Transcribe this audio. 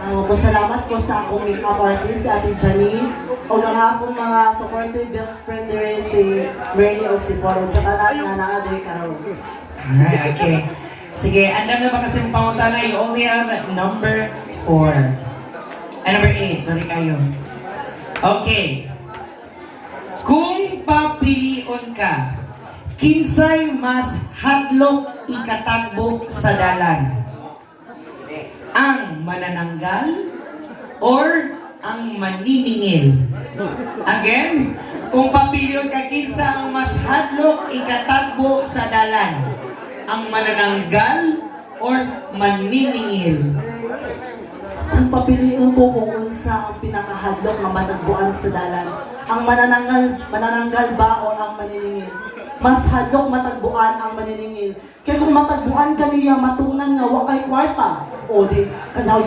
Salamat ko sa akong makeup artist, si Ate Janine, o ang akong mga supportive best friend dire si Merly o si Poro sa tanan nga naadoy karon. Okay. Sige, andam na ba kasi yung pangutana? You only have number 4. Number 8, sorry kayo. Okay. Kung papilion ka, kinsay mas hadlok ikatakbo sa dalan? Ang manananggal or ang maniningil? Again, kung papilion ka, kinsa ang mas hadlok ikatakbo sa dalan? Ang manananggal or maniningil? Kung papiliin ko kung unsa ang pinakahadlok nga matagbuan sa dalan, ang manananggal ba o ang maniningil? Mas hadlok matagbuan ang maniningil. Kaya kung matagbuan ka niya, matunan nga wa kay kwarta, o di, kayaw